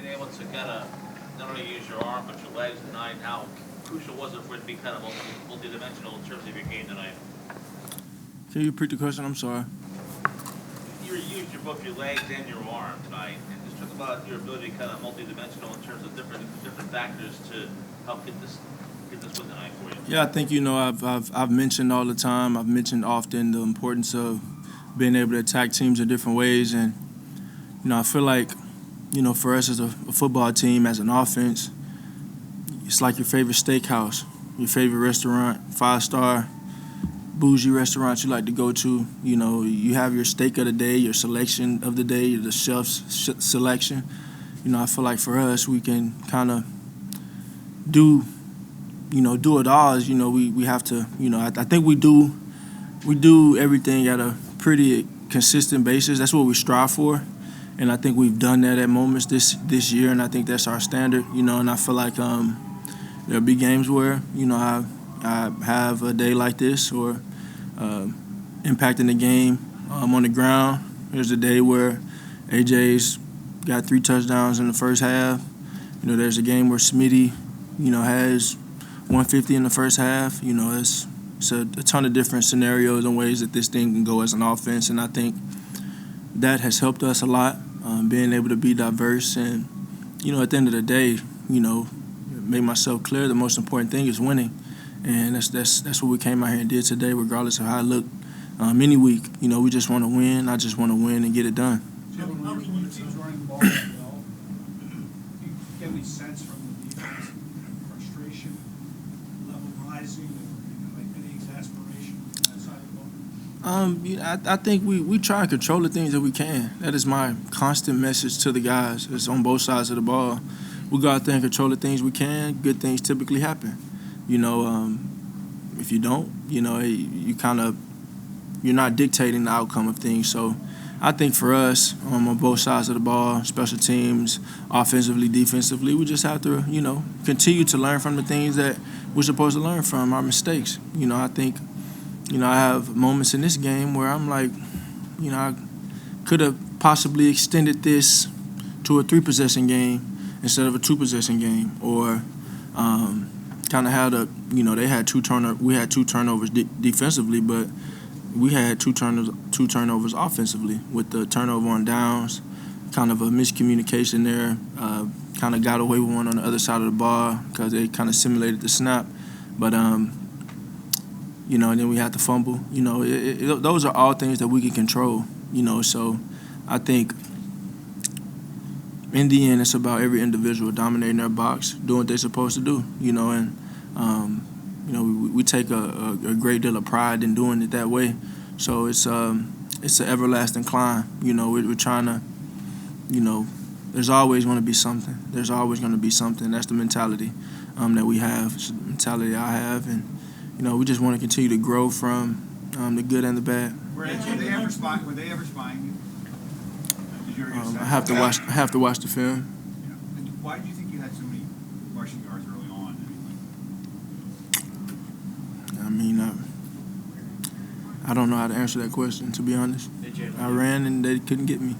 being able to kind of not only use your arm but your legs tonight, and how crucial was it for it to be kind of multidimensional in terms of your game tonight? Can you repeat the question? I'm sorry. You used both your legs and your arm tonight, and just talk about your ability to kind of multidimensional in terms of different factors to help get this win tonight for you. Yeah, I think I've mentioned all the time. I've mentioned often the importance of being able to attack teams in different ways, and I feel like for us as a football team, as an offense, it's like your favorite steakhouse, your favorite restaurant, 5-star. Bougie restaurants you like to go to. You have your steak of the day, your selection of the day, the chef's selection. I feel like for us, we can kind of do it all. We have to. I think we do everything at a pretty consistent basis. That's what we strive for, and I think we've done that at moments this year, and I think that's our standard. And I feel like there'll be games where I have a day like this or impacting the game on the ground. There's a day where AJ's got 3 touchdowns in the first half. There's a game where Smitty, has 150 in the first half. It's a ton of different scenarios and ways that this thing can go as an offense, and I think that has helped us a lot, being able to be diverse. And, at the end of the day, make myself clear, the most important thing is winning. And that's what we came out here and did today, regardless of how it looked. Any week, we just want to win. I just want to win and get it done. How can you teams running the ball well? Do you get any sense from the defense, frustration, level rising, or any exasperation on that side of the ball? I think we try and control the things that we can. That is my constant message to the guys. It's on both sides of the ball. We go out there and control the things we can. Good things typically happen. If you don't, you're not dictating the outcome of things. So I think for us, on both sides of the ball, special teams, offensively, defensively, we just have to, continue to learn from the things that we're supposed to learn from, our mistakes. I think, I have moments in this game where I'm like, I could have possibly extended this to a 3-possession game instead of a 2-possession game, or kind of had they had we had 2 turnovers defensively, but we had two turnovers offensively with the turnover on downs, kind of a miscommunication there. Kind of got away with one on the other side of the ball because they kind of simulated the snap, but and then we had to fumble. Those are all things that we can control. So I think in the end, it's about every individual dominating their box, doing what they're supposed to do, and we take a great deal of pride in doing it that way. So it's an everlasting climb. We're trying to, there's always going to be something. There's always going to be something. That's the mentality that we have. It's the mentality I have, and we just want to continue to grow from the good and the bad. Were they ever spying you? I have to watch the film. Yeah. And why do you think you had so many rushing yards early on? I don't know how to answer that question, to be honest. I ran and they couldn't get me.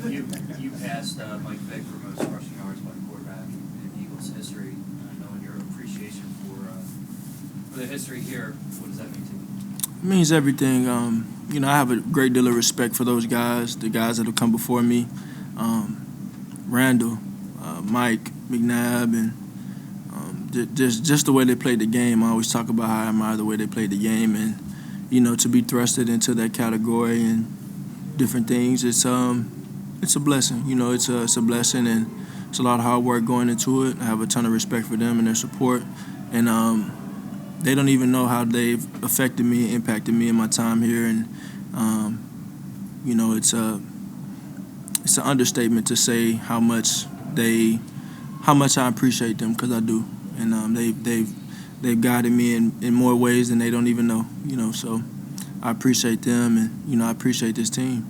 You passed Mike Vick for most rushing yards by a quarterback in Eagles history. Knowing your appreciation for the history here, what does that mean to you? It means everything. I have a great deal of respect for those guys, the guys that have come before me. Randall, Mike, McNabb, and just the way they played the game. I always talk about how I admire the way they played the game, and to be thrusted into that category and different things, it's a blessing. It's a blessing, and it's a lot of hard work going into it. I have a ton of respect for them and their support, and they don't even know how they've affected me and impacted me in my time here, and it's an understatement to say how much I appreciate them, because I do, and they've guided me in more ways than they don't even know. So I appreciate them, and I appreciate this team.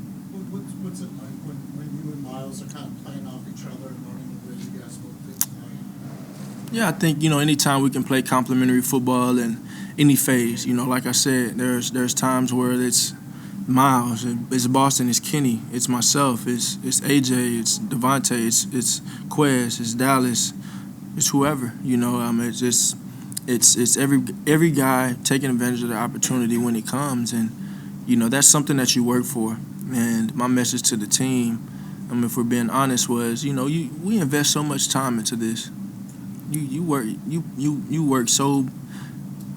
What's it like when you and Miles are kind of playing off each other and learning the way you guys both did tonight? Yeah, I think anytime we can play complementary football in any phase. Like I said, there's times where it's Miles, it's Boston, it's Kenny, it's myself, it's AJ, it's Devontae, it's Quez, it's Dallas, it's whoever. It's just it's every guy taking advantage of the opportunity when it comes, and that's something that you work for. And my message to the team, if we're being honest, was we invest so much time into this. You work so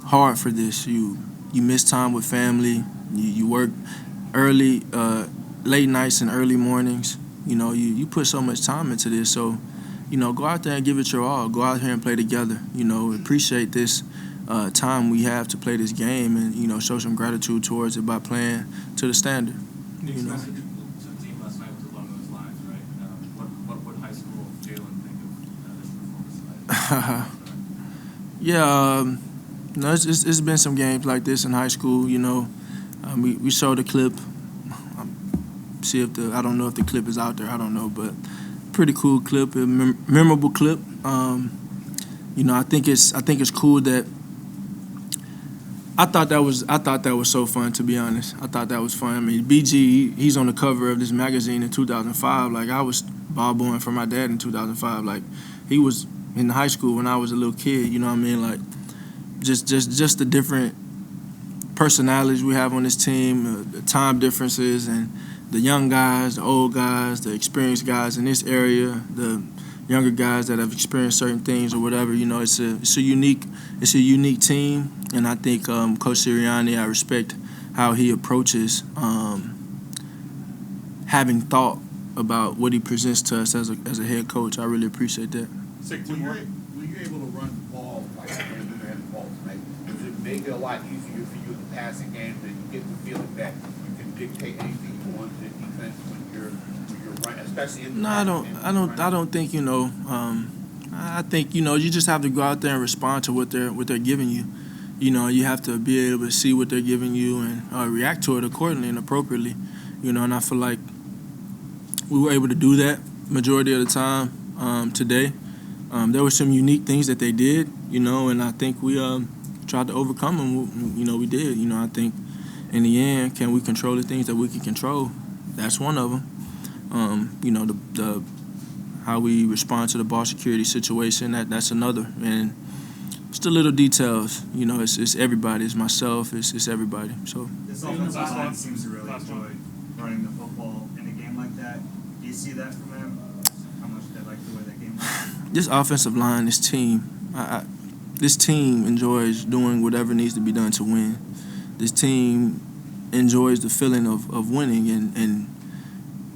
hard for this. You miss time with family. You work early, late nights and early mornings. You put so much time into this. So, go out there and give it your all. Go out here and play together. Appreciate this time we have to play this game, and show some gratitude towards it by playing to the standard. Nick's message to the team last night was along those lines, right? What would high school Jalen think of this performance tonight? Yeah. It's been some games like this in high school. We showed a clip. See if I don't know if the clip is out there. I don't know, but pretty cool clip, a memorable clip. I think it's cool that. I thought that was so fun, to be honest. I thought that was fun. I mean, BG, he's on the cover of this magazine in 2005. Like, I was ball boying for my dad in 2005. Like, he was in high school when I was a little kid. You know what I mean? Like, just the different personalities we have on this team, the time differences, and the young guys, the old guys, the experienced guys in this area, the younger guys that have experienced certain things or whatever. It's a unique team, and I think Coach Sirianni, I respect how he approaches having thought about what he presents to us as a head coach. I really appreciate that. Were you able to run the ball like you had the ball tonight? Does it make it a lot easier for you in the passing game that you get the feeling that you can dictate anything you want to the defense when you're running, especially in the I don't think I think you just have to go out there and respond to what they're giving you. You have to be able to see what they're giving you and react to it accordingly and appropriately. And I feel like we were able to do that majority of the time today. There were some unique things that they did, and I think we tried to overcome them. We did. I think in the end, can we control the things that we can control? That's one of them. The how we respond to the ball security situation, that's another. And it's the little details. It's everybody. It's myself. It's everybody. So this offensive line seems to really enjoy running the football in a game like that. Do you see that from them? How much they like the way that game works? This offensive line, this team, this team enjoys doing whatever needs to be done to win. This team enjoys the feeling of winning, and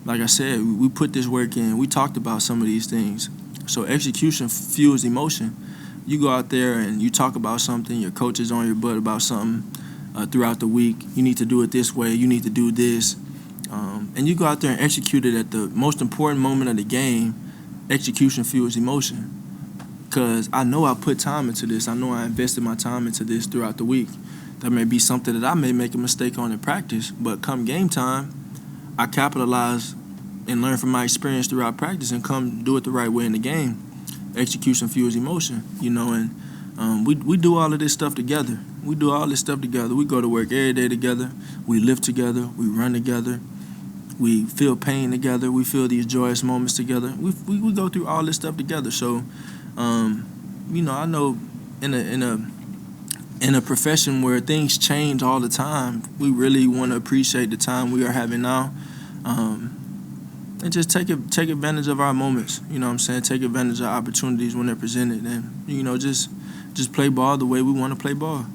like I said, we put this work in. We talked about some of these things. So execution fuels emotion. You go out there and you talk about something, your coach is on your butt about something throughout the week. You need to do it this way. You need to do this. And you go out there and execute it at the most important moment of the game. Execution fuels emotion. Because I know I put time into this. I know I invested my time into this throughout the week. There may be something that I may make a mistake on in practice, but come game time, I capitalize and learn from my experience throughout practice and come do it the right way in the game. Execution fuels emotion, and we do all of this stuff together. We do all this stuff together. We go to work every day together. We live together. We run together. We feel pain together. We feel these joyous moments together. We go through all this stuff together. So, I know in a profession where things change all the time, we really want to appreciate the time we are having now, and just take advantage of our moments. Take advantage of opportunities when they're presented, and just play ball the way we want to play ball.